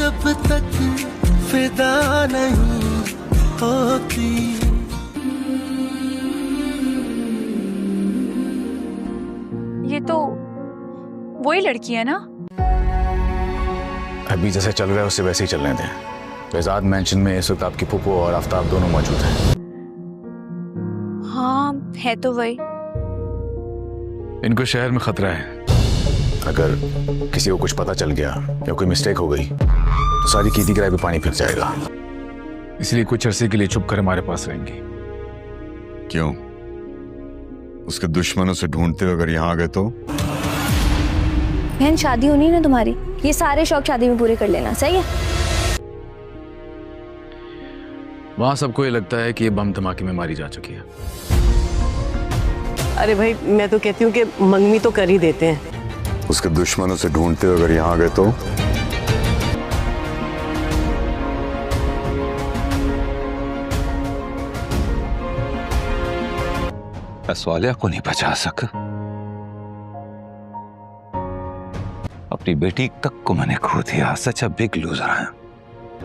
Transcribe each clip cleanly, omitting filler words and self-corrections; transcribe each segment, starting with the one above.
जब तक फिदा नहीं होती। یہ تو وہی لڑکی ہے نا؟ ابھی جیسے چل رہا ہے اس سے ویسے ہی چلنے دیں. بہزاد مینشن میں اس وقت آپ کی پھپھو اور آفتاب دونوں موجود ہیں. ہاں ہے تو وہی. ان کو شہر میں خطرہ ہے. اگر کسی کو کچھ پتا چل گیا یا کوئی مسٹیک ہو گئی تو ساری کیتی کرائے پہ پانی پھر جائے گا. اس لیے کچھ عرصے کے لیے چھپ کر ہمارے پاس رہیں گی. کیوں؟ اس کے دشمنوں سے ڈھونڈتے ہوئے اگر یہاں آ گئے تو؟ بہن شادی ہونی نا تمہاری، یہ سارے شوق شادی میں پورے کر لینا، صحیح ہے؟ وہاں سب کو یہ لگتا ہے کہ یہ بم دھماکے میں ماری جا چکی ہے. ارے بھائی میں تو کہتی ہوں کہ منگنی تو کر ہی دیتے ہیں. اس کے دشمنوں سے ڈھونڈتے ہوئے اگر یہاں آ گئے تو؟ سوالیہ کو نہیں بچا سکا. اپنی بیٹی کک کو میں نے کھو دیا. سچ اے بگ لوزر ہے.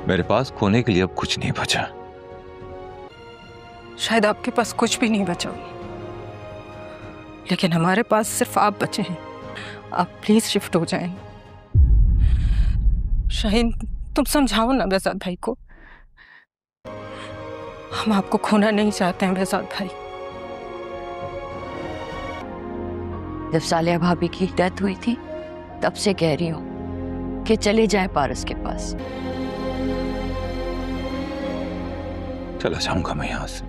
میرے پاس کھونے کے لیے اب کچھ نہیں بچا. شاید آپ کے پاس کچھ بھی نہیں بچا، لیکن ہمارے پاس صرف آپ بچے ہیں. آپ پلیز شفٹ ہو جائیں. شاہین تم سمجھاؤ نا بہزاد بھائی کو. ہم آپ کو کھونا نہیں چاہتے ہیں بہزاد بھائی. جب صالحہ بھابھی کی ڈیتھ ہوئی تھی تب سے کہہ رہی ہوں کہ چلے جائیں پارس کے پاس. چلا جاؤں گا میں یہاں سے.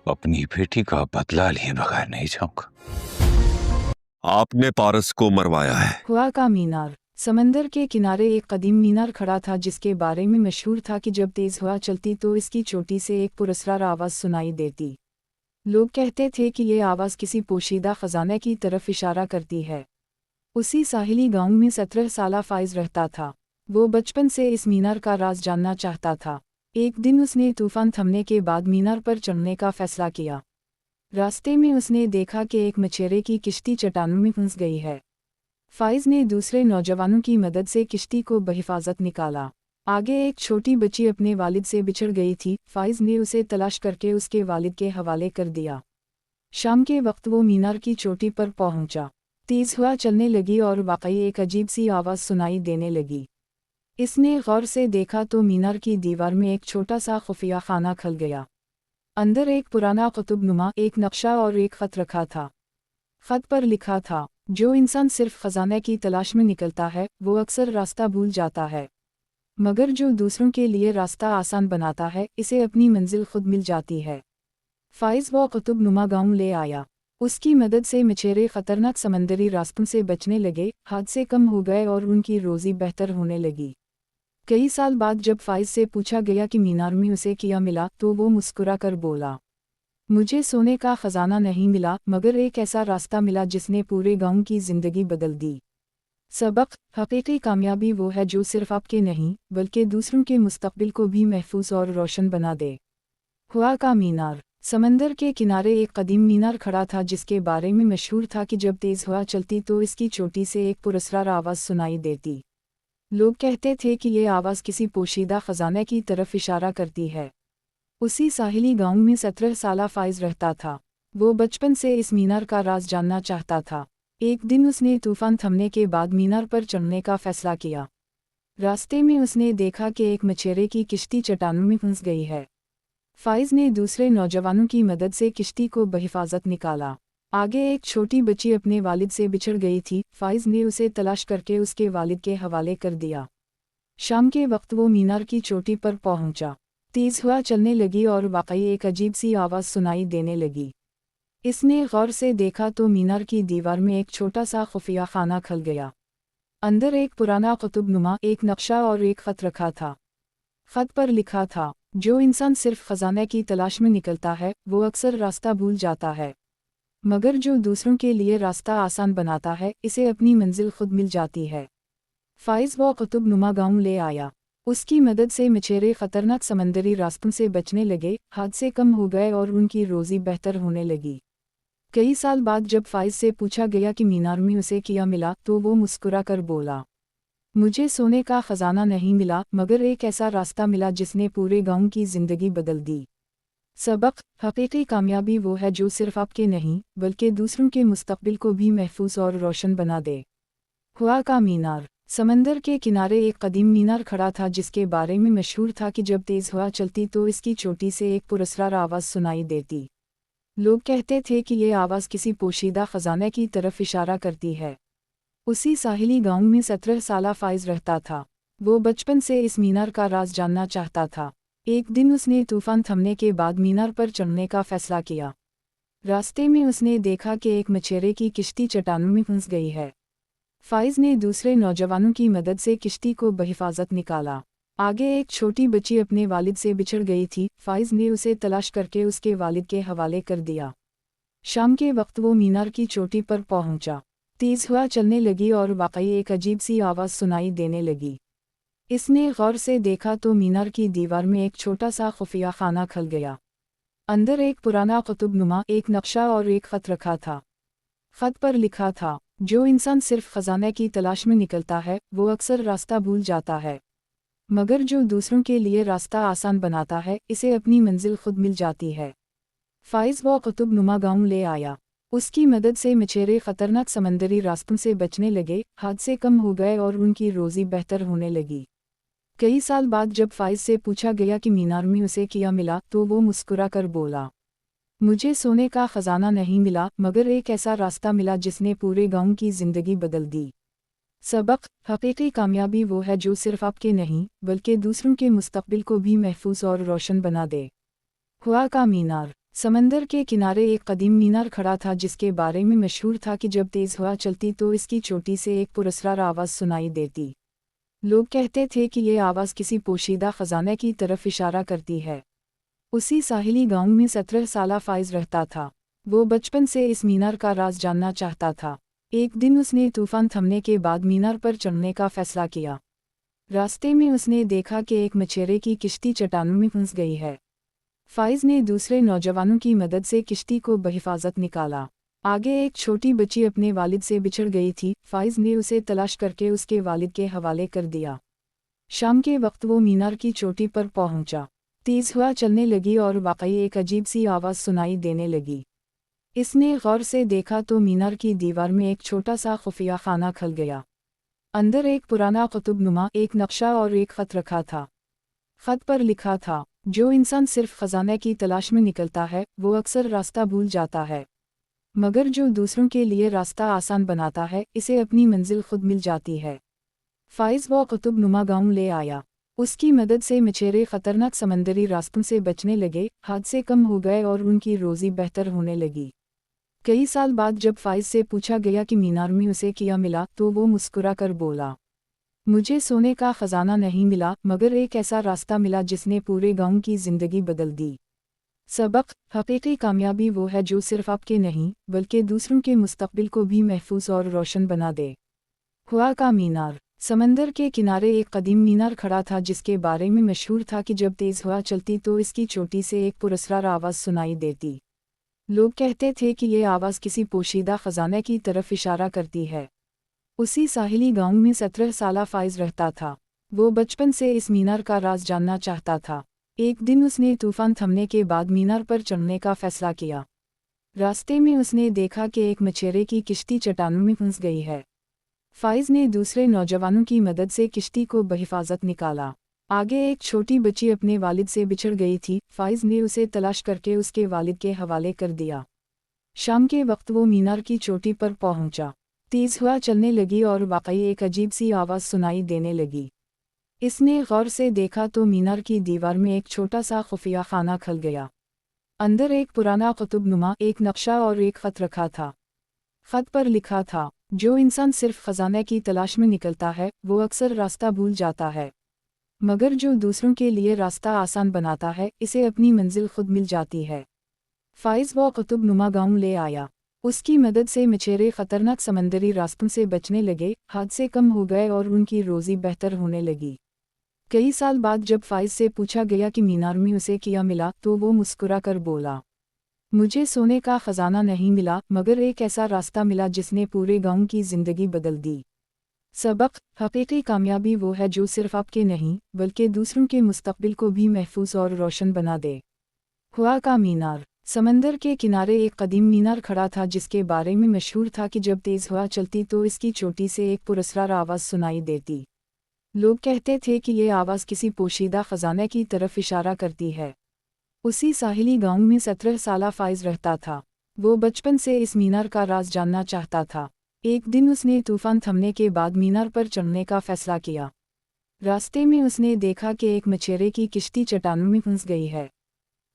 اپنی بیٹی کا بدلہ لیے بغیر نہیں جاؤں گا. آپ نے پارس کو مروایا ہے. ہوا کا مینار. سمندر کے کنارے ایک قدیم مینار کھڑا تھا جس کے بارے میں مشہور تھا کہ جب تیز ہوا چلتی تو اس کی چوٹی سے ایک پراسرار آواز سنائی دیتی. لوگ کہتے تھے کہ یہ آواز کسی پوشیدہ خزانے کی طرف اشارہ کرتی ہے. اسی ساحلی گاؤں میں 17 سالہ فائز رہتا تھا. وہ بچپن سے اس مینار کا راز جاننا چاہتا تھا. ایک دن اس نے طوفان تھمنے کے بعد مینار پر چڑھنے کا فیصلہ کیا. راستے میں اس نے دیکھا کہ ایک مچھیرے کی کشتی چٹانوں میں پھنس گئی ہے. فائز نے دوسرے نوجوانوں کی مدد سے کشتی کو بحفاظت نکالا. آگے ایک چھوٹی بچی اپنے والد سے بچھڑ گئی تھی. فائز نے اسے تلاش کر کے اس کے والد کے حوالے کر دیا. شام کے وقت وہ مینار کی چوٹی پر پہنچا. تیز ہوا چلنے لگی اور واقعی ایک عجیب سی آواز سنائی دینے لگی. اس نے غور سے دیکھا تو مینار کی دیوار میں ایک چھوٹا سا خفیہ خانہ کھل گیا. اندر ایک پرانا قطب نما ایک نقشہ اور ایک خط رکھا تھا. خط پر لکھا تھا، جو انسان صرف خزانے کی تلاش میں نکلتا ہے وہ اکثر راستہ بھول جاتا ہے، مگر جو دوسروں کے لیے راستہ آسان بناتا ہے اسے اپنی منزل خود مل جاتی ہے. فائز وہ قطب نما گاؤں لے آیا. اس کی مدد سے مچھیرے خطرناک سمندری راستوں سے بچنے لگے. حادثے کم ہو گئے اور ان کی روزی بہتر ہونے لگی. کئی سال بعد جب فائز سے پوچھا گیا کہ مینار میں اسے کیا ملا تو وہ مسکرا کر بولا، مجھے سونے کا خزانہ نہیں ملا مگر ایک ایسا راستہ ملا جس نے پورے گاؤں کی زندگی بدل دی. سبق: حقیقی کامیابی وہ ہے جو صرف آپ کے نہیں بلکہ دوسروں کے مستقبل کو بھی محفوظ اور روشن بنا دے. ہوا کا مینار. سمندر کے کنارے ایک قدیم مینار کھڑا تھا جس کے بارے میں مشہور تھا کہ جب تیز ہوا چلتی تو اس کی چوٹی سے ایک پراسرار آواز سنائی دیتی. لوگ کہتے تھے کہ یہ آواز کسی پوشیدہ خزانے کی طرف اشارہ کرتی ہے. اسی ساحلی گاؤں میں 17 سالہ فائز رہتا تھا. وہ بچپن سے اس مینار کا راز جاننا چاہتا تھا. ایک دن اس نے طوفان تھمنے کے بعد مینار پر چڑھنے کا فیصلہ کیا. راستے میں اس نے دیکھا کہ ایک مچھیرے کی کشتی چٹانوں میں پھنس گئی ہے. فائز نے دوسرے نوجوانوں کی مدد سے کشتی کو بحفاظت نکالا. آگے ایک چھوٹی بچی اپنے والد سے بچھڑ گئی تھی. فائز نے اسے تلاش کر کے اس کے والد کے حوالے کر دیا. شام کے وقت وہ مینار کی چوٹی پر پہنچا. تیز ہوا چلنے لگی اور واقعی ایک عجیب سی آواز سنائی دینے لگی. اس نے غور سے دیکھا تو مینار کی دیوار میں ایک چھوٹا سا خفیہ خانہ کھل گیا. اندر ایک پرانا قطب نما ایک نقشہ اور ایک خط رکھا تھا. خط پر لکھا تھا، جو انسان صرف خزانے کی تلاش میں نکلتا ہے وہ اکثر راستہ بھول جاتا ہے، مگر جو دوسروں کے لیے راستہ آسان بناتا ہے اسے اپنی منزل خود مل جاتی ہے. فائز وہ قطب نما گاؤں لے آیا. اس کی مدد سے مچھیرے خطرناک سمندری راستوں سے بچنے لگے. حادثے کم ہو گئے اور ان کی روزی بہتر ہونے لگی. कई साल बाद जब फाइज से पूछा गया कि मीनार में उसे क्या मिला तो वो मुस्कुरा कर बोला, मुझे सोने का खजाना नहीं मिला मगर एक ऐसा रास्ता मिला जिसने पूरे गांव की जिंदगी बदल दी। सबक, हकीकी कामयाबी वो है जो सिर्फ आपके नहीं बल्कि दूसरों के मुस्तकबिल को भी महफूज और रोशन बना दे। हुआ का मीनार। समंदर के किनारे एक कदीम मीनार खड़ा था जिसके बारे में मशहूर था कि जब तेज़ हवा चलती तो इसकी चोटी से एक पुरस्कार आवाज़ सुनाई देती। लोग कहते थे कि ये आवाज़ किसी पोशीदा ख़जाने की तरफ इशारा करती है। उसी साहिली गांव में 17 साला फाइज रहता था। वो बचपन से इस मीनार का राज जानना चाहता था। एक दिन उसने तूफान थमने के बाद मीनार पर चढ़ने का फैसला किया। रास्ते में उसने देखा कि एक मछेरे की किश्ती चट्टानों में फंस गई है। फाइज ने दूसरे नौजवानों की मदद से किश्ती को बहिफाजत निकाला। आगे एक छोटी बच्ची अपने वालिद से बिछड़ गई थी। फाइज ने उसे तलाश करके उसके वालिद के हवाले कर दिया। शाम के वक्त वो मीनार की चोटी पर पहुंचा। तेज हवा चलने लगी और वाकई एक अजीब सी आवाज़ सुनाई देने लगी। इसने गौर से देखा तो मीनार की दीवार में एक छोटा सा खुफिया खाना खल गया। अंदर एक पुराना कुतुबनुमा एक नक्शा और एक ख़त रखा था। ख़त पर लिखा था, जो इंसान सिर्फ ख़जाने की तलाश में निकलता है वो अक्सर रास्ता भूल जाता है, मगर जो दूसरों के लिए रास्ता आसान बनाता है इसे अपनी मंजिल खुद मिल जाती है। फाइज वो कुतुबनुमा गांव ले आया। उसकी मदद से मछेरे ख़तरनाक समंदरी रास्तों से बचने लगे, हादसे कम हो गए और उनकी रोज़ी बेहतर होने लगी। कई साल बाद जब फाइज से पूछा गया कि मीनार में उसे क्या मिला तो वो मुस्कुरा कर बोला, मुझे सोने का ख़जाना नहीं मिला मगर एक ऐसा रास्ता मिला जिसने पूरे गांव की ज़िंदगी बदल दी। सबक, हकीकी कामयाबी वो है जो सिर्फ आपके नहीं बल्कि दूसरों के मुस्तकबिल को भी महफूज और रोशन बना दे। हुआ का मीनार। समंदर के किनारे एक कदीम मीनार खड़ा था जिसके बारे में मशहूर था कि जब तेज़ हवा चलती तो इसकी चोटी से एक पुरस्कार आवाज़ सुनाई देती। लोग कहते थे कि ये आवाज़ किसी पोशीदा ख़जाने की तरफ इशारा करती है। उसी साहिली गांव में 17 साला फाइज रहता था। वो बचपन से इस मीनार का राज जानना चाहता था। एक दिन उसने तूफान थमने के बाद मीनार पर चढ़ने का फैसला किया। रास्ते में उसने देखा कि एक मछेरे की किश्ती चट्टानों में फंस गई है। फाइज ने दूसरे नौजवानों की मदद से किश्ती को बहिफाजत निकाला। आगे एक छोटी बच्ची अपने वालिद से बिछड़ गई थी। फाइज ने उसे तलाश करके उसके वालिद के हवाले कर दिया। शाम के वक्त वो मीनार की चोटी पर पहुंचा। तेज़ हवा चलने लगी और वाकई एक अजीब सी आवाज़ सुनाई देने लगी। इसने गौर से देखा तो मीनार की दीवार में एक छोटा सा खुफिया खाना खल गया। अंदर एक पुराना कुतुबनुमा एक नक्शा और एक ख़त रखा था। ख़त पर लिखा था, जो इंसान सिर्फ ख़जाने की तलाश में निकलता है वो अक्सर रास्ता भूल जाता है, मगर जो दूसरों के लिए रास्ता आसान बनाता है इसे अपनी मंजिल खुद मिल जाती है। फाइज वो कुतुबनुमा गांव ले आया। उसकी मदद से मछेरे ख़तरनाक समंदरी रास्तों से बचने लगे, हादसे कम हो गए और उनकी रोज़ी बेहतर होने लगी। कई साल बाद जब फाइज से पूछा गया कि मीनार में उसे क्या मिला तो वो मुस्कुरा कर बोला, मुझे सोने का ख़जाना नहीं मिला मगर एक ऐसा रास्ता मिला जिसने पूरे गांव की ज़िंदगी बदल दी। सबक, हकीकी कामयाबी वो है जो सिर्फ आपके नहीं बल्कि दूसरों के मुस्तकबिल को भी महफूज और रोशन बना दे। हुआ का मीनार। समंदर के किनारे एक कदीम मीनार खड़ा था जिसके बारे में मशहूर था कि जब तेज़ हवा चलती तो इसकी चोटी से एक पुरस्कार आवाज़ सुनाई देती। लोग कहते थे कि ये आवाज़ किसी पोशीदा ख़जाने की तरफ इशारा करती है। उसी साहिली गांव में 17 साला फाइज रहता था। वो बचपन से इस मीनार का राज जानना चाहता था। एक दिन उसने तूफान थमने के बाद मीनार पर चढ़ने का फैसला किया। रास्ते में उसने देखा कि एक मछेरे की किश्ती चट्टानों में फंस गई है। फाइज ने दूसरे नौजवानों की मदद से किश्ती को बहिफाजत निकाला। आगे एक छोटी बच्ची अपने वालिद से बिछड़ गई थी। फाइज ने उसे तलाश करके उसके वालिद के हवाले कर दिया। शाम के वक्त वो मीनार की चोटी पर पहुंचा। तेज़ हवा चलने लगी और वाकई एक अजीब सी आवाज़ सुनाई देने लगी। इसने गौर से देखा तो मीनार की दीवार में एक छोटा सा खुफिया खाना खल गया। अंदर एक पुराना कुतुबनुमा एक नक्शा और एक ख़त रखा था। ख़त पर लिखा था, जो इंसान सिर्फ ख़जाने की तलाश में निकलता है वो अक्सर रास्ता भूल जाता है, मगर जो दूसरों के लिए रास्ता आसान बनाता है इसे अपनी मंजिल खुद मिल जाती है। फाइज वो कुतुबनुमा गांव ले आया। उसकी मदद से मछेरे ख़तरनाक समंदरी रास्तों से बचने लगे, हादसे कम हो गए और उनकी रोज़ी बेहतर होने लगी। कई साल बाद जब फाइज से पूछा गया कि मीनार में उसे क्या मिला तो वो मुस्कुरा कर बोला, मुझे सोने का खजाना नहीं मिला, मगर एक ऐसा रास्ता मिला जिसने पूरे गांव की जिंदगी बदल दी। सबक: हकीकी कामयाबी वो है जो सिर्फ आपके नहीं बल्कि दूसरों के मुस्तकबिल को भी महफूज और रोशन बना दे। हुआ का मीनार। समंदर के किनारे एक कदीम मीनार खड़ा था जिसके बारे में मशहूर था कि जब तेज़ हवा चलती तो इसकी चोटी से एक पुरस्रार आवाज़ सुनाई देती। लोग कहते थे कि ये आवाज़ किसी पोशीदा ख़जाने की तरफ इशारा करती है। उसी साहिली गांव में 17 साला फ़ाइज़ रहता था। वो बचपन से इस मीनार का राज जानना चाहता था। एक दिन उसने तूफ़ान थमने के बाद मीनार पर चढ़ने का फ़ैसला किया। रास्ते में उसने देखा कि एक मछेरे की किश्ती चट्टानों में फंस गई है।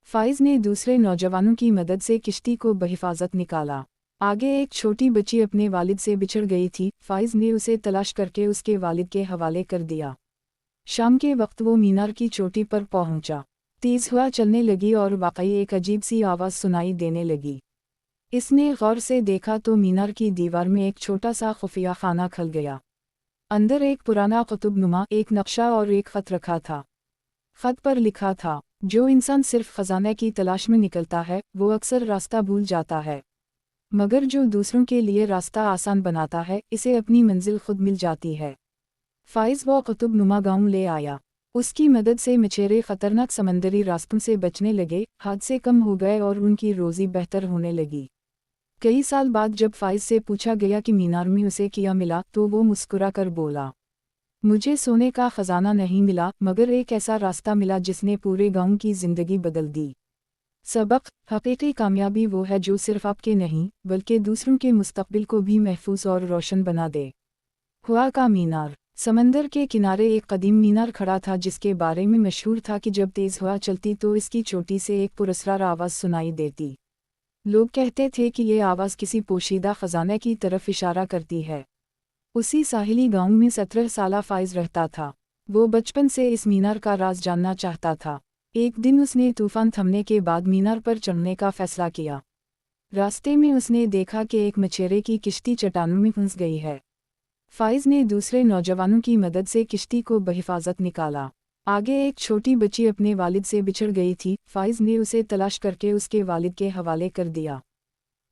फ़ाइज़ ने दूसरे नौजवानों की मदद से किश्ती को बहिफाजत निकाला। आगे एक छोटी बच्ची अपने वालिद से बिछड़ गई थी। फ़ाइज़ ने उसे तलाश करके उसके वालिद के हवाले कर दिया। शाम के वक्त वो मीनार की चोटी पर पहुंचा। तेज़ हवा चलने लगी और वाकई एक अजीब सी आवाज़ सुनाई देने लगी। इसने गौर से देखा तो मीनार की दीवार में एक छोटा सा खुफिया खाना खल गया। अंदर एक पुराना कुतुबनुमा एक नक्शा और एक ख़त रखा था। ख़त पर लिखा था, जो इंसान सिर्फ ख़जाने की तलाश में निकलता है वो अक्सर रास्ता भूल जाता है, मगर जो दूसरों के लिए रास्ता आसान बनाता है इसे अपनी मंजिल खुद मिल जाती है। फ़ाइज़ वो कुतुबनुमा गांव ले आया। उसकी मदद से मछेरे ख़तरनाक समंदरी रास्तों से बचने लगे, हादसे कम हो गए और उनकी रोज़ी बेहतर होने लगी। कई साल बाद जब फ़ाइज़ से पूछा गया कि मीनार में उसे क्या मिला तो वो मुस्कुरा कर बोला, मुझे सोने का ख़जाना नहीं मिला, मगर एक ऐसा रास्ता मिला जिसने पूरे गांव की ज़िंदगी बदल दी। सबक: हकीकी कामयाबी वो है जो सिर्फ आपके नहीं बल्कि दूसरों के मुस्तकबिल को भी महफूज और रोशन बना दे। हुआ का मीनार। समंदर के किनारे एक कदीम मीनार खड़ा था जिसके बारे में मशहूर था कि जब तेज़ हवा चलती तो इसकी चोटी से एक पुरस्रार आवाज़ सुनाई देती। लोग कहते थे कि ये आवाज़ किसी पोशीदा ख़जाने की तरफ इशारा करती है। उसी साहिली गांव में 17 साला फ़ाइज़ रहता था। वो बचपन से इस मीनार का राज जानना चाहता था। एक दिन उसने तूफ़ान थमने के बाद मीनार पर चढ़ने का फ़ैसला किया। रास्ते में उसने देखा कि एक मछेरे की किश्ती चट्टानों में फंस गई है। फ़ाइज़ ने दूसरे नौजवानों की मदद से किश्ती को बहिफाजत निकाला। आगे एक छोटी बच्ची अपने वालिद से बिछड़ गई थी। फ़ाइज़ ने उसे तलाश करके उसके वालिद के हवाले कर दिया।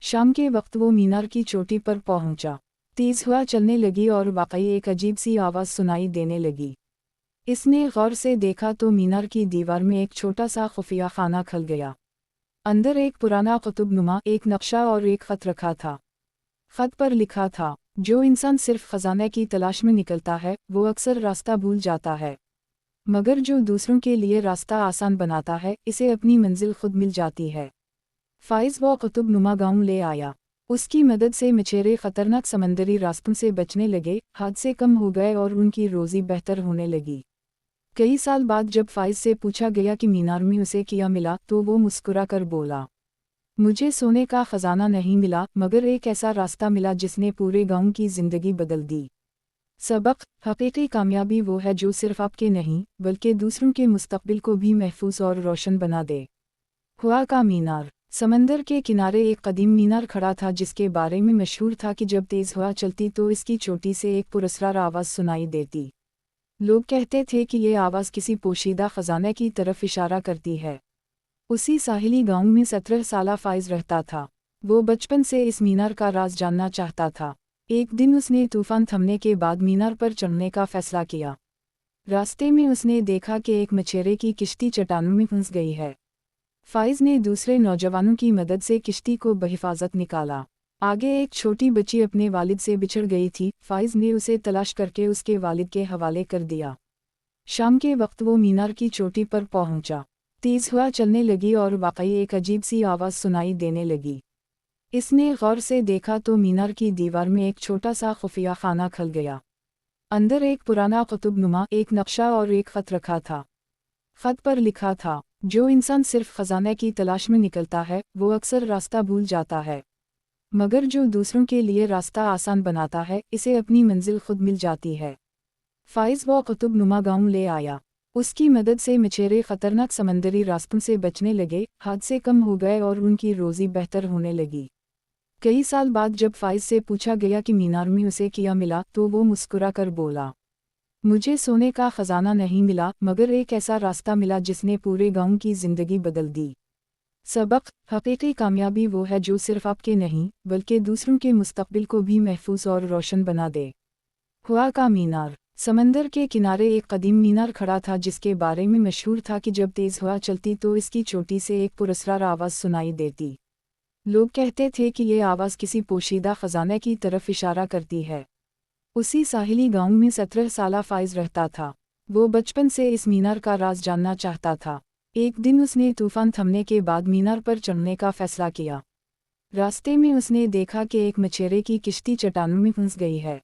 शाम के वक्त वो मीनार की चोटी पर पहुंचा। तेज़ हवा चलने लगी और वाकई एक अजीब सी आवाज़ सुनाई देने लगी। इसने गौर से देखा तो मीनार की दीवार में एक छोटा सा खुफिया खाना खल गया। अंदर एक पुराना कुतुबनुमा एक नक्शा और एक ख़त रखा था। ख़त पर लिखा था, जो इंसान सिर्फ ख़जाने की तलाश में निकलता है वो अक्सर रास्ता भूल जाता है, मगर जो दूसरों के लिए रास्ता आसान बनाता है इसे अपनी मंजिल खुद मिल जाती है। फ़ाइज़ वो कुतुबनुमा गांव ले आया। उसकी मदद से मछेरे ख़तरनाक समंदरी रास्तों से बचने लगे, हादसे कम हो गए और उनकी रोज़ी बेहतर होने लगी। कई साल बाद जब फ़ाइज़ से पूछा गया कि मीनार में उसे क्या मिला तो वो मुस्कुरा कर बोला, मुझे सोने का ख़जाना नहीं मिला, मगर एक ऐसा रास्ता मिला जिसने पूरे गांव की ज़िंदगी बदल दी। सबक: हकीकी कामयाबी वो है जो सिर्फ आपके नहीं बल्कि दूसरों के मुस्तकबिल को भी महफूज और रोशन बना दे। हुआ का मीनार। समंदर के किनारे एक कदीम मीनार खड़ा था जिसके बारे में मशहूर था कि जब तेज़ हवा चलती तो इसकी चोटी से एक पुरस्रार आवाज़ सुनाई देती। लोग कहते थे कि ये आवाज़ किसी पोशीदा ख़जाने की तरफ इशारा करती है। उसी साहिली गांव में 17 साला फ़ाइज़ रहता था। वो बचपन से इस मीनार का राज जानना चाहता था। एक दिन उसने तूफ़ान थमने के बाद मीनार पर चढ़ने का फ़ैसला किया। रास्ते में उसने देखा कि एक मछेरे की किश्ती चट्टानों में फंस गई है। फ़ाइज़ ने दूसरे नौजवानों की मदद से किश्ती को बहिफाजत निकाला। आगे एक छोटी बच्ची अपने वालिद से बिछड़ गई थी। फ़ाइज़ ने उसे तलाश करके उसके वालिद के हवाले कर दिया। शाम के वक्त वो मीनार की चोटी पर पहुंचा। तेज़ हवा चलने लगी और वाकई एक अजीब सी आवाज़ सुनाई देने लगी। इसने गौर से देखा तो मीनार की दीवार में एक छोटा सा खुफिया खाना खल गया। अंदर एक पुराना कुतुबनुमा एक नक्शा और एक ख़त रखा था। ख़त पर लिखा था, जो इंसान सिर्फ ख़जाने की तलाश में निकलता है वो अक्सर रास्ता भूल जाता है, मगर जो दूसरों के लिए रास्ता आसान बनाता है इसे अपनी मंजिल खुद मिल जाती है। फ़ाइज़ वो कुतुबनुमा गांव ले आया। उसकी मदद से मछेरे ख़तरनाक समंदरी रास्तों से बचने लगे, हादसे कम हो गए और उनकी रोज़ी बेहतर होने लगी। कई साल बाद जब फ़ाइज़ से पूछा गया कि मीनार में उसे क्या मिला तो वो मुस्कुरा कर बोला, मुझे सोने का ख़जाना नहीं मिला, मगर एक ऐसा रास्ता मिला जिसने पूरे गांव की ज़िंदगी बदल दी। सबक, हकीकी कामयाबी वो है जो सिर्फ आपके नहीं बल्कि दूसरों के मुस्तकबिल को भी महफूज और रोशन बना दे। हुआ का मीनार। समंदर के किनारे एक कदीम मीनार खड़ा था जिसके बारे में मशहूर था कि जब तेज़ हवा चलती तो इसकी चोटी से एक पुरस्रार आवाज़ सुनाई देती। लोग कहते थे कि ये आवाज़ किसी पोशीदा ख़जाने की तरफ इशारा करती है। उसी साहिली गांव में 17 साला फ़ाइज़ रहता था। वो बचपन से इस मीनार का राज जानना चाहता था। एक दिन उसने तूफ़ान थमने के बाद मीनार पर चढ़ने का फ़ैसला किया। रास्ते में उसने देखा कि एक मछेरे की किश्ती चट्टानों में फंस गई है।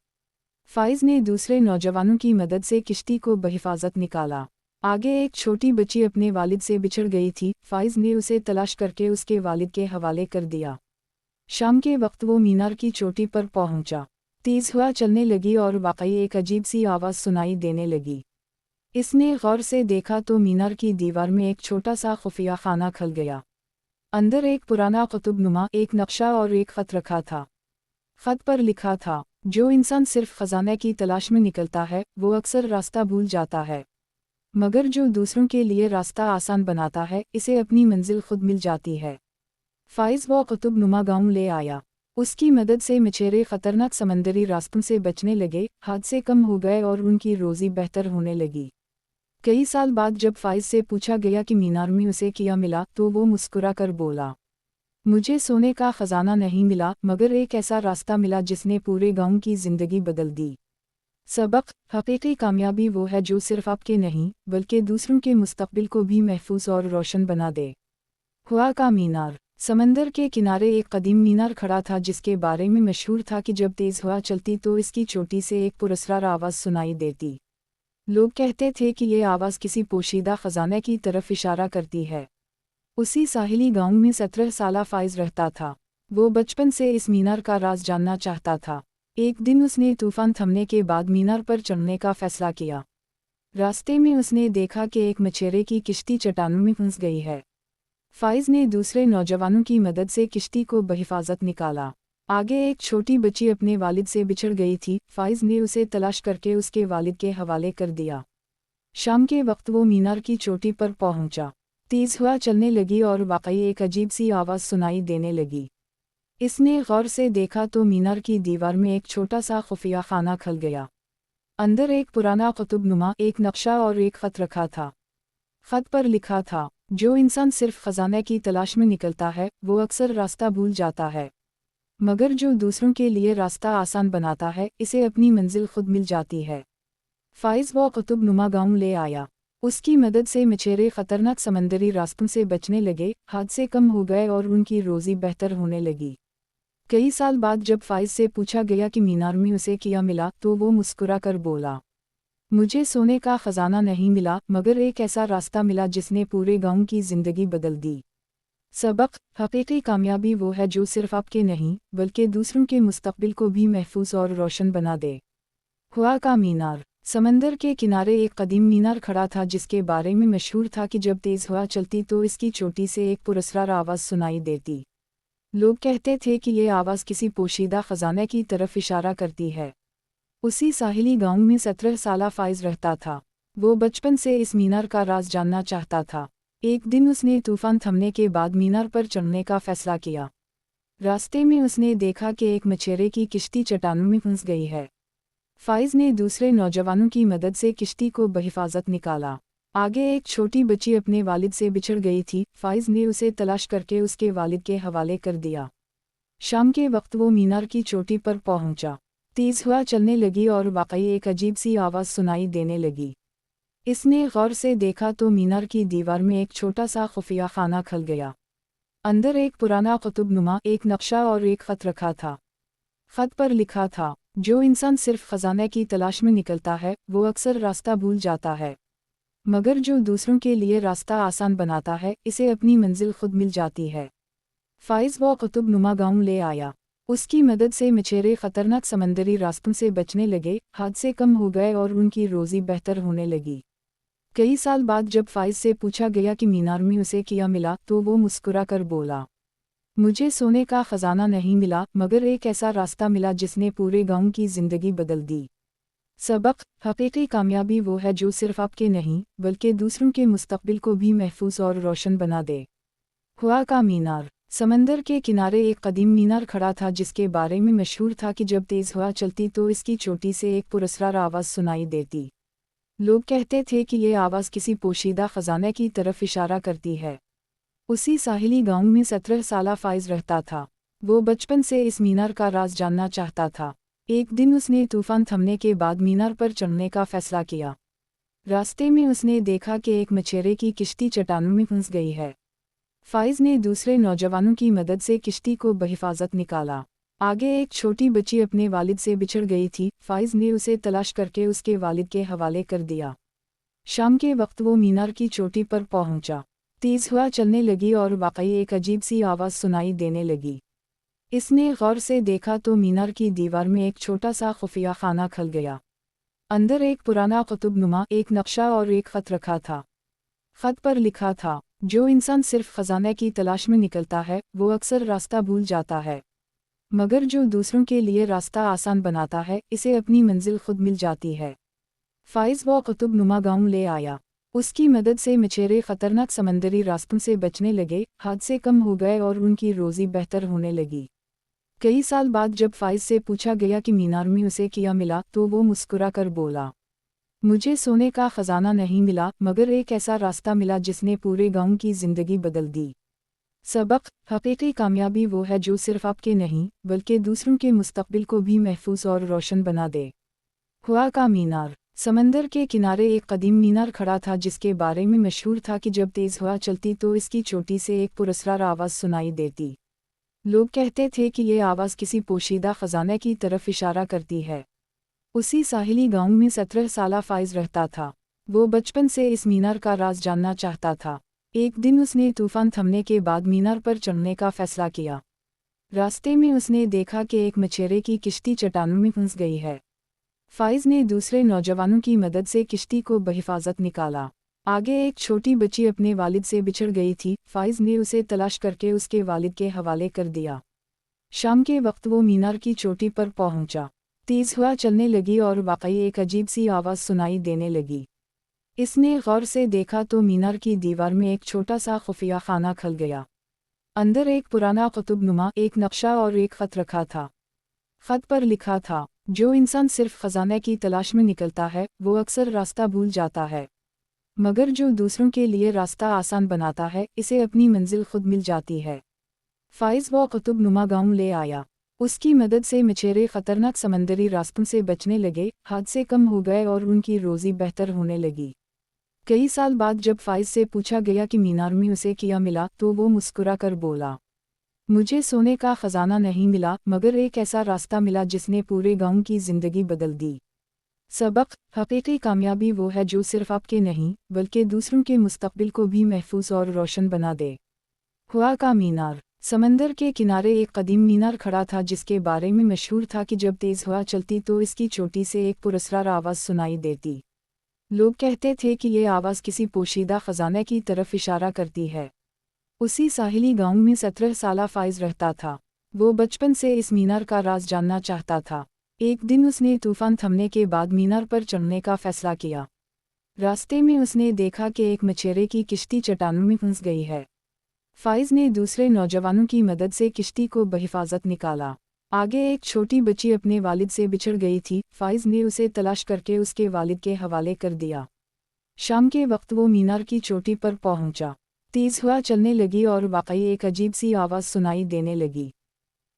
फ़ाइज़ ने दूसरे नौजवानों की मदद से किश्ती को बहिफाजत निकाला। आगे एक छोटी बच्ची अपने वालिद से बिछड़ गई थी। फ़ाइज़ ने उसे तलाश करके उसके वालिद के हवाले कर दिया। शाम के वक्त वो मीनार की चोटी पर पहुंचा। तेज़ हवा चलने लगी और वाकई एक अजीब सी आवाज़ सुनाई देने लगी। इसने गौर से देखा तो मीनार की दीवार में एक छोटा सा खुफिया खाना खल गया। अंदर एक पुराना कुतुबनुमा एक नक्शा और एक ख़त रखा था। ख़त पर लिखा था, जो इंसान सिर्फ ख़जाने की तलाश में निकलता है वो अक्सर रास्ता भूल जाता है, मगर जो दूसरों के लिए रास्ता आसान बनाता है इसे अपनी मंजिल खुद मिल जाती है। फ़ाइज़ वो कुतुबनुमा गाँव ले आया। उसकी मदद से मछेरे ख़तरनाक समंदरी रास्तों से बचने लगे, हादसे कम हो गए और उनकी रोज़ी बेहतर होने लगी। कई साल बाद जब फ़ाइज़ से पूछा गया कि मीनार में उसे क्या मिला तो वो मुस्कुरा कर बोला, मुझे सोने का ख़जाना नहीं मिला मगर एक ऐसा रास्ता मिला जिसने पूरे गांव की ज़िंदगी बदल दी। सबक, हकीकी कामयाबी वो है जो सिर्फ आपके नहीं बल्कि दूसरों के मुस्तकबिल को भी महफूज और रोशन बना दे। हुआ का मीनार। समंदर के किनारे एक कदीम मीनार खड़ा था जिसके बारे में मशहूर था कि जब तेज़ हवा चलती तो इसकी चोटी से एक पुरस्रार आवाज़ सुनाई देती। लोग कहते थे कि ये आवाज़ किसी पोशीदा ख़जाने की तरफ इशारा करती है। उसी साहिली गांव में 17 साला फ़ाइज़ रहता था। वो बचपन से इस मीनार का राज जानना चाहता था। एक दिन उसने तूफ़ान थमने के बाद मीनार पर चढ़ने का फ़ैसला किया। रास्ते में उसने देखा कि एक मछेरे की किश्ती चट्टानों में फंस गई है। फ़ाइज़ ने दूसरे नौजवानों की मदद से किश्ती को बहिफाजत निकाला। आगे एक छोटी बच्ची अपने वालिद से बिछड़ गई थी। फ़ाइज़ ने उसे तलाश करके उसके वालिद के हवाले कर दिया। शाम के वक्त वो मीनार की चोटी पर पहुंचा। तेज़ हवा चलने लगी और वाकई एक अजीब सी आवाज़ सुनाई देने लगी। इसने गौर से देखा तो मीनार की दीवार में एक छोटा सा खुफिया खाना खल गया। अंदर एक पुराना कुतुबनुमा एक नक्शा और एक ख़त रखा था। ख़त पर लिखा था, जो इंसान सिर्फ ख़जाने की तलाश में निकलता है वो अक्सर रास्ता भूल जाता है, मगर जो दूसरों के लिए रास्ता आसान बनाता है इसे अपनी मंजिल खुद मिल जाती है। फ़ाइज़ वो कुतुबनुमा गाँव ले आया। उसकी मदद से मछेरे ख़तरनाक समंदरी रास्तों से बचने लगे, हादसे कम हो गए और उनकी रोज़ी बेहतर होने लगी। कई साल बाद जब फ़ाइज़ से पूछा गया कि मीनार में उसे क्या मिला तो वो मुस्कुरा कर बोला, मुझे सोने का ख़जाना नहीं मिला मगर एक ऐसा रास्ता मिला जिसने पूरे गांव की ज़िंदगी बदल दी। सबक, हकीकी कामयाबी वो है जो सिर्फ आपके नहीं बल्कि दूसरों के मुस्तकबिल को भी महफूज और रोशन बना दे। हुआ का मीनार। समंदर के किनारे एक कदीम मीनार खड़ा था जिसके बारे में मशहूर था कि जब तेज़ हवा चलती तो इसकी चोटी से एक पुरस्रार आवाज़ सुनाई देती। लोग कहते थे कि ये आवाज़ किसी पोशीदा ख़जाने की तरफ इशारा करती है। उसी साहिली गांव में 17 साला फ़ाइज़ रहता था। वो बचपन से इस मीनार का राज जानना चाहता था। एक दिन उसने तूफ़ान थमने के बाद मीनार पर चढ़ने का फ़ैसला किया। रास्ते में उसने देखा कि एक मछेरे की किश्ती चट्टानों में फंस गई है। फ़ाइज़ ने दूसरे नौजवानों की मदद से किश्ती को बहिफाजत निकाला। आगे एक छोटी बच्ची अपने वालिद से बिछड़ गई थी। फ़ाइज़ ने उसे तलाश करके उसके वालिद के हवाले कर दिया। शाम के वक्त वो मीनार की चोटी पर पहुंचा। तेज़ हवा चलने लगी और वाकई एक अजीब सी आवाज़ सुनाई देने लगी। इसने गौर से देखा तो मीनार की दीवार में एक छोटा सा खुफिया खाना खल गया। अंदर एक पुराना कुतुबनुमा एक नक्शा और एक ख़त रखा था। ख़त पर लिखा था, जो इंसान सिर्फ ख़जाने की तलाश में निकलता है वो अक्सर रास्ता भूल जाता है, मगर जो दूसरों के लिए रास्ता आसान बनाता है इसे अपनी मंजिल खुद मिल जाती है। फ़ाइज़ वो कुतुबनुमा गाँव ले आया। उसकी मदद से मछेरे ख़तरनाक समंदरी रास्तों से बचने लगे, हादसे कम हो गए और उनकी रोज़ी बेहतर होने लगी। कई साल बाद जब फ़ाइज़ से पूछा गया कि मीनार में उसे क्या मिला तो वो मुस्कुरा कर बोला, मुझे सोने का ख़जाना नहीं मिला मगर एक ऐसा रास्ता मिला जिसने पूरे गांव की ज़िंदगी बदल दी। सबक, हकीकी कामयाबी वो है जो सिर्फ आपके नहीं बल्कि दूसरों के मुस्तकबिल को भी महफूज और रोशन बना दे। हुआ का मीनार। समंदर के किनारे एक कदीम मीनार खड़ा था जिसके बारे में मशहूर था कि जब तेज़ हवा चलती तो इसकी चोटी से एक पुरस्रार आवाज़ सुनाई देती। लोग कहते थे कि ये आवाज़ किसी पोशीदा ख़जाने की तरफ इशारा करती है। उसी साहिली गांव में 17 साला फ़ाइज़ रहता था। वो बचपन से इस मीनार का राज जानना चाहता था। एक दिन उसने तूफ़ान थमने के बाद मीनार पर चढ़ने का फ़ैसला किया। रास्ते में उसने देखा कि एक मछेरे की किश्ती चट्टानों में फंस गई है। फ़ाइज़ ने दूसरे नौजवानों की मदद से किश्ती को बहिफाजत निकाला। आगे एक छोटी बच्ची अपने वालिद से बिछड़ गई थी। फ़ाइज़ ने उसे तलाश करके उसके वालिद के हवाले कर दिया। शाम के वक्त वो मीनार की चोटी पर पहुंचा। तेज़ हवा चलने लगी और वाकई एक अजीब सी आवाज़ सुनाई देने लगी। इसने गौर से देखा तो मीनार की दीवार में एक छोटा सा खुफिया खाना खल गया। अंदर एक पुराना कुतुबनुमा एक नक्शा और एक ख़त रखा था। ख़त पर लिखा था, जो इंसान सिर्फ ख़जाने की तलाश में निकलता है वो अक्सर रास्ता भूल जाता है, मगर जो दूसरों के लिए रास्ता आसान बनाता है इसे अपनी मंजिल खुद मिल जाती है। फ़ाइज़ वो कुतुबनुमा गांव ले आया। उसकी मदद से मछेरे ख़तरनाक समंदरी रास्तों से बचने लगे, हादसे कम हो गए और उनकी रोज़ी बेहतर होने लगी। कई साल बाद जब फ़ाइज़ से पूछा गया कि मीनार में उसे क्या मिला तो वो मुस्कुरा कर बोला, मुझे सोने का ख़जाना नहीं मिला मगर एक ऐसा रास्ता मिला जिसने पूरे गांव की ज़िंदगी बदल दी। सबक, हकीकी कामयाबी वो है जो सिर्फ आपके नहीं बल्कि दूसरों के मुस्तक़बिल को भी महफूज और रोशन बना दे। हुआ का मीनार। समंदर के किनारे एक कदीम मीनार खड़ा था जिसके बारे में मशहूर था कि जब तेज़ हवा चलती तो इसकी चोटी से एक पुरस्रार आवाज़ सुनाई देती। लोग कहते थे कि ये आवाज़ किसी पोशीदा ख़जाने की तरफ इशारा करती है। उसी साहिली गांव में 17 साला फ़ाइज़ रहता था। वो बचपन से इस मीनार का राज जानना चाहता था। एक दिन उसने तूफ़ान थमने के बाद मीनार पर चढ़ने का फ़ैसला किया। रास्ते में उसने देखा कि एक मछेरे की किश्ती चट्टानों में फंस गई है। फ़ाइज़ ने दूसरे नौजवानों की मदद से किश्ती को बहिफाजत निकाला। आगे एक छोटी बच्ची अपने वालिद से बिछड़ गई थी। फ़ाइज़ ने उसे तलाश करके उसके वालिद के हवाले कर दिया। शाम के वक्त वो मीनार की चोटी पर पहुंचा। तेज़ हवा चलने लगी और वाकई एक अजीब सी आवाज़ सुनाई देने लगी। इसने गौर से देखा तो मीनार की दीवार में एक छोटा सा खुफिया खाना खल गया। अंदर एक पुराना कुतुबनुमा एक नक्शा और एक ख़त रखा था। ख़त पर लिखा था, जो इंसान सिर्फ ख़जाने की तलाश में निकलता है वो अक्सर रास्ता भूल जाता है, मगर जो दूसरों के लिए रास्ता आसान बनाता है इसे अपनी मंजिल खुद मिल जाती है। फ़ाइज़ वो कुतुबनुमा गांव ले आया। उसकी मदद से मछेरे ख़तरनाक समंदरी रास्तों से बचने लगे, हादसे कम हो गए और उनकी रोज़ी बेहतर होने लगी। कई साल बाद जब फ़ाइज़ से पूछा गया कि मीनार में उसे क्या मिला तो वो मुस्कुरा कर बोला, मुझे सोने का ख़जाना नहीं मिला मगर एक ऐसा रास्ता मिला जिसने पूरे गांव की ज़िंदगी बदल दी। सबक, हकीकी कामयाबी वो है जो सिर्फ आपके नहीं बल्कि दूसरों के मुस्तक़बिल को भी महफूज और रोशन बना दे। हुआ का मीनार। समंदर के किनारे एक कदीम मीनार खड़ा था जिसके बारे में मशहूर था कि जब तेज़ हवा चलती तो इसकी चोटी से एक पुरस्रार आवाज़ सुनाई देती। लोग कहते थे कि ये आवाज़ किसी पोशीदा ख़जाने की तरफ इशारा करती है। उसी साहिली गांव में 17 साला फ़ाइज़ रहता था। वो बचपन से इस मीनार का राज जानना चाहता था। एक दिन उसने तूफ़ान थमने के बाद मीनार पर चढ़ने का फ़ैसला किया। रास्ते में उसने देखा कि एक मछेरे की किश्ती चट्टानों में फंस गई है। फ़ाइज़ ने दूसरे नौजवानों की मदद से किश्ती को बहिफाजत निकाला। आगे एक छोटी बच्ची अपने वालिद से बिछड़ गई थी। फ़ाइज़ ने उसे तलाश करके उसके वालिद के हवाले कर दिया। शाम के वक्त वो मीनार की चोटी पर पहुंचा। तेज़ हवा चलने लगी और वाकई एक अजीब सी आवाज़ सुनाई देने लगी।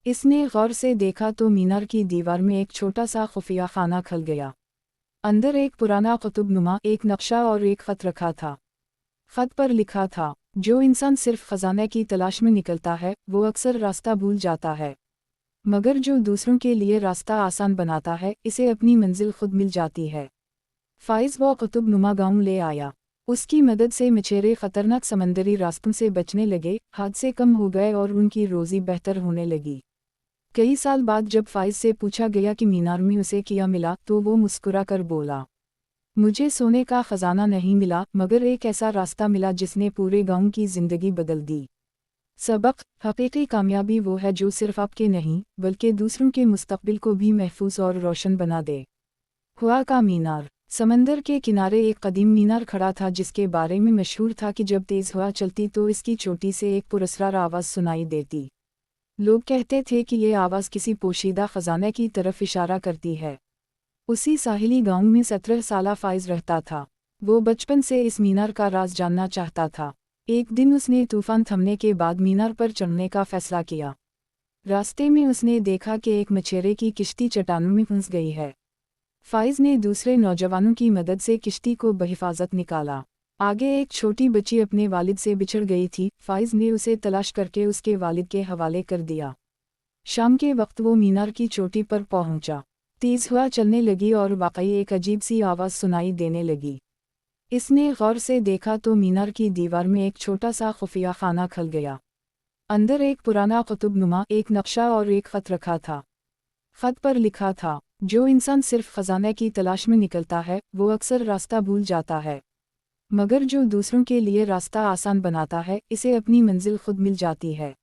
इसने गौर से देखा तो मीनार की दीवार में एक छोटा सा खुफिया खाना खल गया। अंदर एक पुराना कुतुबनुमा एक नक्शा और एक ख़त रखा था। ख़त पर लिखा था, जो इंसान सिर्फ ख़जाने की तलाश में निकलता है वो अक्सर रास्ता भूल जाता है, मगर जो दूसरों के लिए रास्ता आसान बनाता है इसे अपनी मंजिल खुद मिल जाती है। फ़ाइज़ वो कुतुबनुमा गांव ले आया। उसकी मदद से मछेरे ख़तरनाक समंदरी रास्तों से बचने लगे, हादसे कम हो गए और उनकी रोज़ी बेहतर होने लगी। कई साल बाद जब फ़ाइज़ से पूछा गया कि मीनार में उसे क्या मिला तो वो मुस्कुरा कर बोला, मुझे सोने का ख़जाना नहीं मिला मगर एक ऐसा रास्ता मिला जिसने पूरे गांव की ज़िंदगी बदल दी। सबक, हकीकी कामयाबी वो है जो सिर्फ आपके नहीं बल्कि दूसरों के मुस्तक़बिल को भी महफूज और रोशन बना दे। हुआ का मीनार। समंदर के किनारे एक कदीम मीनार खड़ा था जिसके बारे में मशहूर था कि जब तेज़ हवा चलती तो इसकी चोटी से एक पुरस्रार आवाज़ सुनाई देती। लोग कहते थे कि ये आवाज़ किसी पोशीदा ख़जाने की तरफ इशारा करती है। उसी साहिली गांव में 17 साला फ़ाइज़ रहता था। वो बचपन से इस मीनार का राज जानना चाहता था। एक दिन उसने तूफ़ान थमने के बाद मीनार पर चढ़ने का फ़ैसला किया। रास्ते में उसने देखा कि एक मछेरे की किश्ती चट्टानों में फंस गई है। फ़ाइज़ ने दूसरे नौजवानों की मदद से किश्ती को बहिफाजत निकाला। आगे एक छोटी बच्ची अपने वालिद से बिछड़ गई थी। फ़ाइज़ ने उसे तलाश करके उसके वालिद के हवाले कर दिया। शाम के वक्त वो मीनार की चोटी पर पहुंचा। तेज़ हवा चलने लगी और वाकई एक अजीब सी आवाज़ सुनाई देने लगी। इसने गौर से देखा तो मीनार की दीवार में एक छोटा सा खुफिया खाना खल गया। अंदर एक पुराना कुतुबनुमा एक नक्शा और एक ख़त रखा था। ख़त पर लिखा था, जो इंसान सिर्फ ख़जाने की तलाश में निकलता है वो अक्सर रास्ता भूल जाता है, मगर जो दूसरों के लिए रास्ता आसान बनाता है इसे अपनी मंजिल खुद मिल जाती है।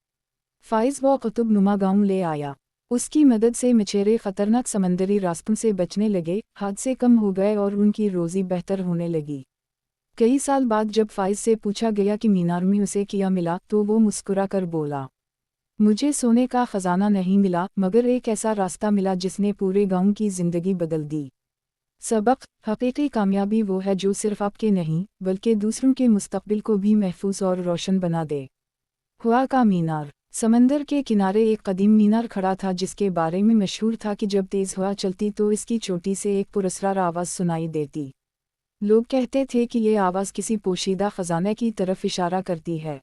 फ़ाइज़ वो कुतुबनुमा गांव ले आया। उसकी मदद से मछेरे ख़तरनाक समंदरी रास्तों से बचने लगे, हादसे कम हो गए और उनकी रोज़ी बेहतर होने लगी। कई साल बाद जब फ़ाइज़ से पूछा गया कि मीनार में उसे क्या मिला तो वो मुस्कुरा कर बोला, मुझे सोने का ख़जाना नहीं मिला मगर एक ऐसा रास्ता मिला जिसने पूरे गांव की ज़िंदगी बदल दी। सबक, हकीकी कामयाबी वो है जो सिर्फ आपके नहीं बल्कि दूसरों के मुस्तक़बिल को भी महफूज और रोशन बना दे। हुआ का मीनार। समंदर के किनारे एक कदीम मीनार खड़ा था जिसके बारे में मशहूर था कि जब तेज़ हवा चलती तो इसकी चोटी से एक पुरस्रार आवाज़ सुनाई देती। लोग कहते थे कि ये आवाज़ किसी पोशीदा ख़जाने की तरफ इशारा करती है।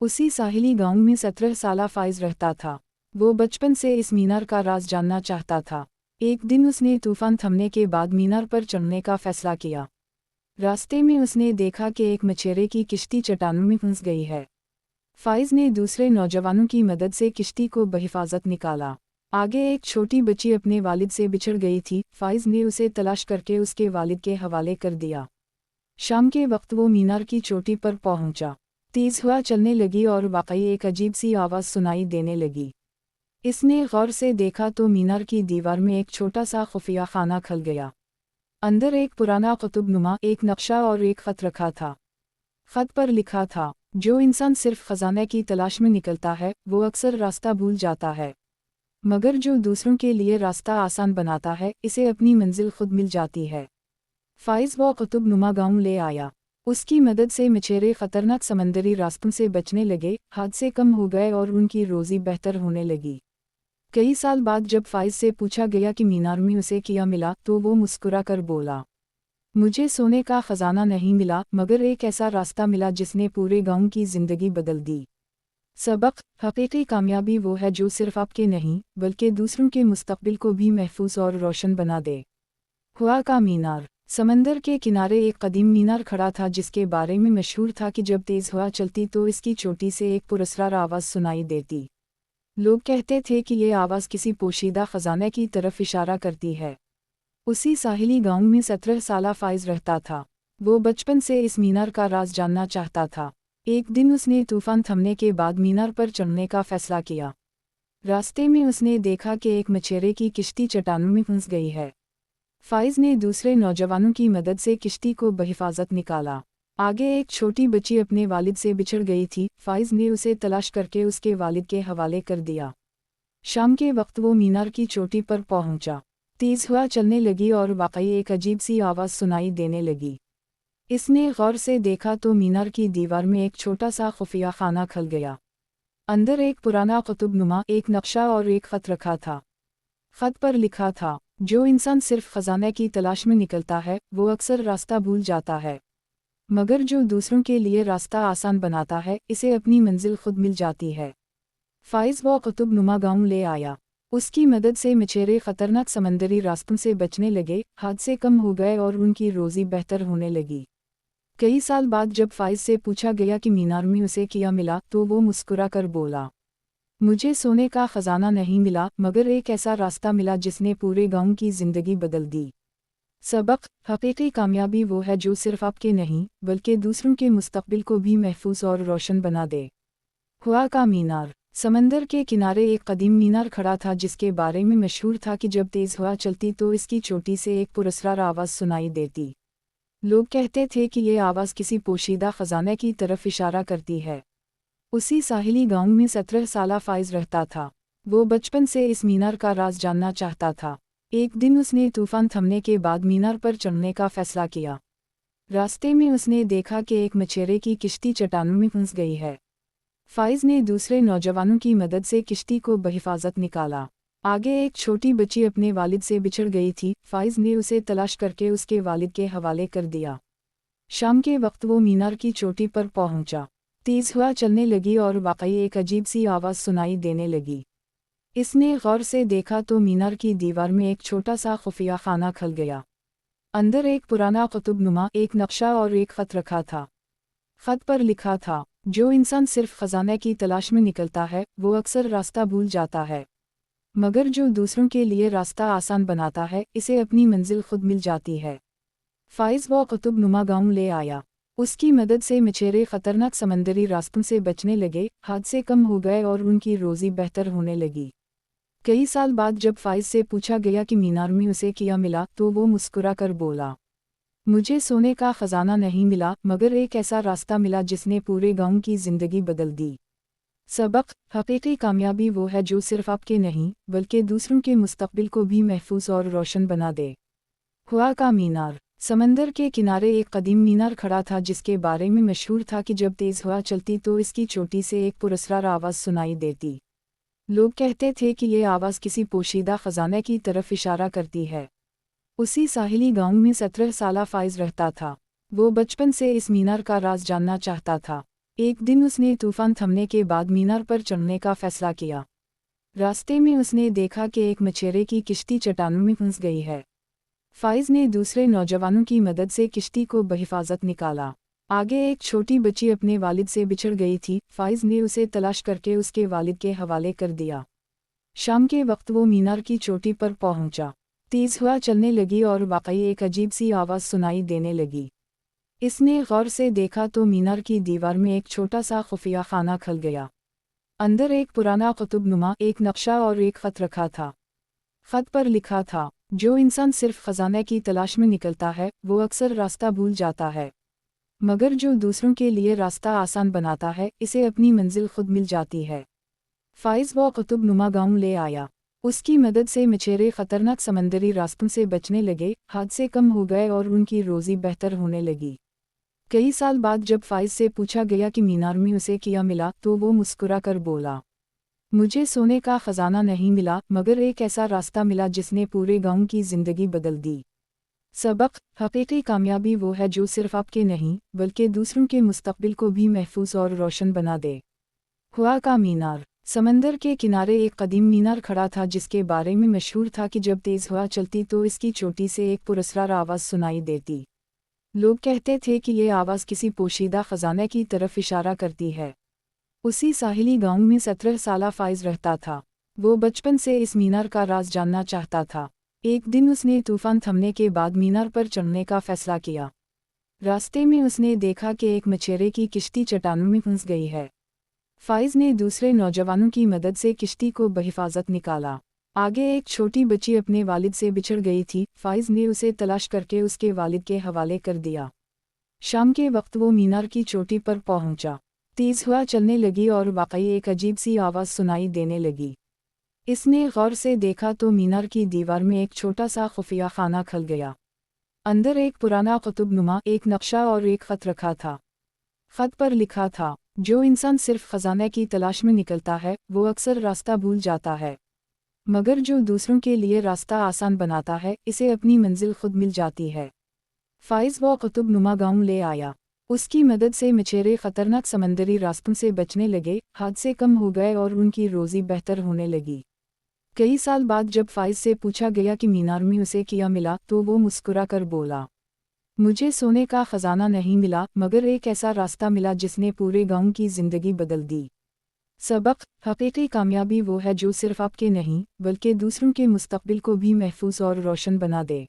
उसी साहिली गांव में 17 साला फ़ाइज़ रहता था। वो बचपन से इस मीनार का राज जानना चाहता था। एक दिन उसने तूफ़ान थमने के बाद मीनार पर चढ़ने का फ़ैसला किया। रास्ते में उसने देखा कि एक मछेरे की किश्ती चट्टानों में फंस गई है। फ़ाइज़ ने दूसरे नौजवानों की मदद से किश्ती को बहिफाजत निकाला। आगे एक छोटी बच्ची अपने वालिद से बिछड़ गई थी। फ़ाइज़ ने उसे तलाश करके उसके वालिद के हवाले कर दिया। शाम के वक्त वो मीनार की चोटी पर पहुंचा। तेज़ हवा चलने लगी और वाकई एक अजीब सी आवाज़ सुनाई देने लगी। इसने गौर से देखा तो मीनार की दीवार में एक छोटा सा खुफिया खाना खल गया। अंदर एक पुराना कुतुबनुमा एक नक्शा और एक ख़त रखा था। ख़त पर लिखा था, जो इंसान सिर्फ ख़जाने की तलाश में निकलता है वो अक्सर रास्ता भूल जाता है, मगर जो दूसरों के लिए रास्ता आसान बनाता है इसे अपनी मंजिल खुद मिल जाती है। फ़ाइज़ वो कुतुबनुमा गांव ले आया। उसकी मदद से मछेरे ख़तरनाक समंदरी रास्तों से बचने लगे, हादसे कम हो गए और उनकी रोज़ी बेहतर होने लगी। कई साल बाद जब फ़ाइज़ से पूछा गया कि मीनार में उसे क्या मिला तो वो मुस्कुरा कर बोला, मुझे सोने का ख़जाना नहीं मिला मगर एक ऐसा रास्ता मिला जिसने पूरे गांव की ज़िंदगी बदल दी। सबक, हकीकी कामयाबी वो है जो सिर्फ आपके नहीं बल्कि दूसरों के मुस्तक़बिल को भी महफूज और रोशन बना दे। हुआ का मीनार। समंदर के किनारे एक कदीम मीनार खड़ा था जिसके बारे में मशहूर था कि जब तेज़ हवा चलती तो इसकी चोटी से एक पुरस्रार आवाज़ सुनाई देती। लोग कहते थे कि ये आवाज़ किसी पोशीदा ख़जाने की तरफ इशारा करती है। उसी साहिली गांव में 17 साला फ़ाइज़ रहता था। वो बचपन से इस मीनार का राज जानना चाहता था। एक दिन उसने तूफ़ान थमने के बाद मीनार पर चढ़ने का फ़ैसला किया। रास्ते में उसने देखा कि एक मछेरे की किश्ती चट्टानों में फंस गई है। फ़ाइज़ ने दूसरे नौजवानों की मदद से किश्ती को बहिफाजत निकाला। आगे एक छोटी बच्ची अपने वालिद से बिछड़ गई थी। फ़ाइज़ ने उसे तलाश करके उसके वालिद के हवाले कर दिया। शाम के वक्त वो मीनार की चोटी पर पहुंचा। तेज़ हवा चलने लगी और वाकई एक अजीब सी आवाज़ सुनाई देने लगी। इसने गौर से देखा तो मीनार की दीवार में एक छोटा सा खुफिया खाना खल गया। अंदर एक पुराना कुतुबनुमा एक नक्शा और एक ख़त रखा था। ख़त पर लिखा था, जो इंसान सिर्फ ख़जाने की तलाश में निकलता है वो अक्सर रास्ता भूल जाता है, मगर जो दूसरों के लिए रास्ता आसान बनाता है इसे अपनी मंजिल खुद मिल जाती है। फ़ाइज़ वो कुतुबनुमा गांव ले आया। उसकी मदद से मछेरे ख़तरनाक समंदरी रास्तों से बचने लगे, हादसे कम हो गए और उनकी रोज़ी बेहतर होने लगी। कई साल बाद जब फ़ाइज़ से पूछा गया कि मीनार में उसे क्या मिला तो वो मुस्कुरा कर बोला, मुझे सोने का ख़जाना नहीं मिला मगर एक ऐसा रास्ता मिला जिसने पूरे गांव की ज़िंदगी बदल दी। सबक, हकीकी कामयाबी वो है जो सिर्फ आपके नहीं बल्कि दूसरों के मुस्तक़बिल को भी महफूज और रोशन बना दे। हुआ का मीनार। समंदर के किनारे एक कदीम मीनार खड़ा था जिसके बारे में मशहूर था कि जब तेज हवा चलती तो इसकी चोटी से एक पुरस्रार आवाज़ सुनाई देती। लोग कहते थे कि ये आवाज़ किसी पोशीदा खजाने की तरफ इशारा करती है। उसी साहिली गांव में 17 साला फाइज रहता था। वो बचपन से इस मीनार का राज जानना चाहता था। एक दिन उसने तूफान थमने के बाद मीनार पर चढ़ने का फैसला किया। रास्ते में उसने देखा कि एक मछेरे की किश्ती चट्टानों में फंस गई है। फाइज ने दूसरे नौजवानों की मदद से किश्ती को बहिफाजत निकाला। आगे एक छोटी बच्ची अपने वालिद से बिछड़ गई थी। फाइज ने उसे तलाश करके उसके वालिद के हवाले कर दिया। शाम के वक्त वो मीनार की चोटी पर पहुंचा। तेज हवा चलने लगी और वाकई एक अजीब सी आवाज़ सुनाई देने लगी। इसने गौर से देखा तो मीनार की दीवार में एक छोटा सा खुफिया खाना खल गया। अंदर एक पुराना कुतुबनुमा एक नक्शा और एक ख़त रखा था। ख़त पर लिखा था, जो इंसान सिर्फ खजाने की तलाश में निकलता है वो अक्सर रास्ता भूल जाता है, मगर जो दूसरों के लिए रास्ता आसान बनाता है इसे अपनी मंजिल खुद मिल जाती है। फाइज वो कुतुबनुमा गांव ले आया। उसकी मदद से मछेरे खतरनाक समंदरी रास्तों से बचने लगे, हादसे कम हो गए और उनकी रोज़ी बेहतर होने लगी। कई साल बाद जब फाइज से पूछा गया कि मीनार में उसे क्या मिला तो वो मुस्कुरा कर बोला, मुझे सोने का खजाना नहीं मिला मगर एक ऐसा रास्ता मिला जिसने पूरे गांव की ज़िंदगी बदल दी। सबक, हकीकी कामयाबी वो है जो सिर्फ आपके नहीं बल्कि दूसरों के मुस्तकबिल को भी महफूज और रोशन बना दे। हुआ का मीनार। समंदर के किनारे एक कदीम मीनार खड़ा था जिसके बारे में मशहूर था कि जब तेज़ हवा चलती तो इसकी चोटी से एक पुरस्रार आवाज़ सुनाई देती। लोग कहते थे कि ये आवाज़ किसी पोशीदा खजाने की तरफ इशारा करती है। उसी साहिली गांव में 17 साला फाइज रहता था। वो बचपन से इस मीनार का राज जानना चाहता था। एक दिन उसने तूफान थमने के बाद मीनार पर चढ़ने का फैसला किया। रास्ते में उसने देखा कि एक मछेरे की किश्ती चट्टानों में फंस गई है। फाइज ने दूसरे नौजवानों की मदद से किश्ती को बहिफाजत निकाला। आगे एक छोटी बच्ची अपने वालिद से बिछड़ गई थी। फाइज ने उसे तलाश करके उसके वालिद के हवाले कर दिया। शाम के वक्त वो मीनार की चोटी पर पहुंचा। तेज हवा चलने लगी और वाकई एक अजीब सी आवाज़ सुनाई देने लगी। इसने गौर से देखा तो मीनार की दीवार में एक छोटा सा खुफिया खाना खल गया। अंदर एक पुराना कुतुबनुमा एक नक्शा और एक ख़त रखा था। ख़त पर लिखा था, जो इंसान सिर्फ खजाने की तलाश में निकलता है वो अक्सर रास्ता भूल जाता है, मगर जो दूसरों के लिए रास्ता आसान बनाता है इसे अपनी मंजिल खुद मिल जाती है। फाइज वो कुतुबनुमा गांव ले आया। उसकी मदद से मछेरे खतरनाक समंदरी रास्तों से बचने लगे, हादसे कम हो गए और उनकी रोज़ी बेहतर होने लगी। कई साल बाद जब फाइज से पूछा गया कि मीनार में उसे क्या मिला तो वो मुस्कुरा कर बोला, मुझे सोने का खजाना नहीं मिला मगर एक ऐसा रास्ता मिला जिसने पूरे गांव की ज़िंदगी बदल दी। सबक, हकीकी कामयाबी वो है जो सिर्फ आपके नहीं बल्कि दूसरों के मुस्तकबिल को भी महफूज और रोशन बना दे। हुआ का मीनार। समंदर के किनारे एक कदीम मीनार खड़ा था जिसके बारे में मशहूर था कि जब तेज़ हवा चलती तो इसकी चोटी से एक पुरस्रार आवाज़ सुनाई देती। लोग कहते थे कि ये आवाज़ किसी पोशीदा खजाने की तरफ इशारा करती है। उसी साहिली गांव में 17 साला फाइज रहता था। वो बचपन से इस मीनार का राज जानना चाहता था। एक दिन उसने तूफान थमने के बाद मीनार पर चढ़ने का फैसला किया। रास्ते में उसने देखा कि एक मछेरे की किश्ती चट्टानों में फंस गई है। फाइज ने दूसरे नौजवानों की मदद से किश्ती को बहिफाजत निकाला। आगे एक छोटी बच्ची अपने वालिद से बिछड़ गई थी। फाइज ने उसे तलाश करके उसके वालिद के हवाले कर दिया। शाम के वक्त वो मीनार की चोटी पर पहुंचा। तेज़ हवा चलने लगी और वाकई एक अजीब सी आवाज़ सुनाई देने लगी। इसने गौर से देखा तो मीनार की दीवार में एक छोटा सा खुफिया खाना खल गया। अंदर एक पुराना कुतुबनुमा एक नक्शा और एक ख़त रखा था। ख़त पर लिखा था, जो इंसान सिर्फ खजाने की तलाश में निकलता है वो अक्सर रास्ता भूल जाता है, मगर जो दूसरों के लिए रास्ता आसान बनाता है इसे अपनी मंजिल खुद मिल जाती है। फाइज वो कुतुबनुमा गांव ले आया। उसकी मदद से मछेरे खतरनाक समंदरी रास्तों से बचने लगे, हादसे कम हो गए और उनकी रोज़ी बेहतर होने लगी। कई साल बाद जब फाइज से पूछा गया कि मीनार में उसे क्या मिला तो वो मुस्कुरा कर बोला, मुझे सोने का खजाना नहीं मिला मगर एक ऐसा रास्ता मिला जिसने पूरे गांव की ज़िंदगी बदल दी। सबक, हकीकी कामयाबी वो है जो सिर्फ आपके नहीं बल्कि दूसरों के मुस्तकबिल को भी महफूज और रोशन बना दे।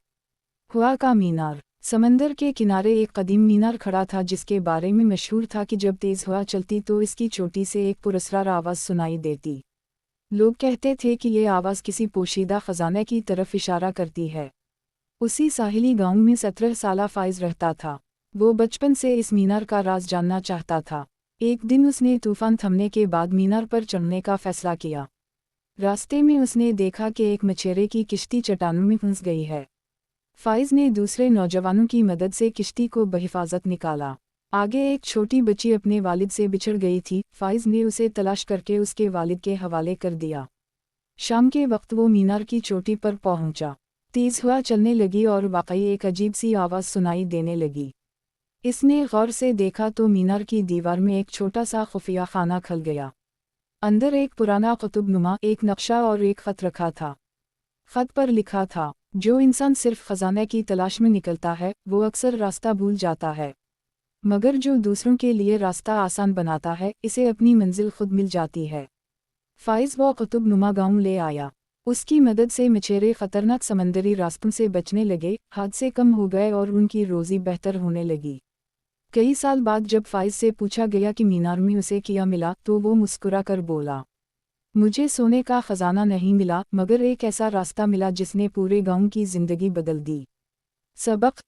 हुआ का मीनार। समंदर के किनारे एक कदीम मीनार खड़ा था जिसके बारे में मशहूर था कि जब तेज हवा चलती तो इसकी चोटी से एक पुरस्कार आवाज़ सुनाई देती। लोग कहते थे कि ये आवाज़ किसी पोशीदा खजाने की तरफ इशारा करती है। उसी साहिली गांव में 17 साला फाइज रहता था। वो बचपन से इस मीनार का राज जानना चाहता था। एक दिन उसने तूफान थमने के बाद मीनार पर चढ़ने का फैसला किया। रास्ते में उसने देखा कि एक मछेरे की किश्ती चट्टानों में फंस गई है। फाइज ने दूसरे नौजवानों की मदद से किश्ती को बहिफाजत निकाला। आगे एक छोटी बच्ची अपने वालिद से बिछड़ गई थी। फाइज ने उसे तलाश करके उसके वालिद के हवाले कर दिया। शाम के वक्त वो मीनार की चोटी पर पहुंचा। तेज हवा चलने लगी और वाकई एक अजीब सी आवाज़ सुनाई देने लगी। इसने गौर से देखा तो मीनार की दीवार में एक छोटा सा खुफिया खाना खल गया। अंदर एक पुराना कुतुब नुमा एक नक्शा और एक ख़त रखा था। ख़त पर लिखा था, जो इंसान सिर्फ खजाने की तलाश में निकलता है वो अक्सर रास्ता भूल जाता है, मगर जो दूसरों के लिए रास्ता आसान बनाता है इसे अपनी मंजिल खुद मिल जाती है। फाइज वो कुतुब नुमा गाँव ले आया। उसकी मदद से मछेरे खतरनाक समंदरी रास्तों से बचने लगे, हादसे कम हो गए और उनकी रोज़ी बेहतर होने लगी। कई साल बाद जब फाइज से पूछा गया कि मीनार में उसे क्या मिला तो वो मुस्कुरा कर बोला, मुझे सोने का खजाना नहीं मिला मगर एक ऐसा रास्ता मिला जिसने पूरे गांव की जिंदगी बदल दी। सबक,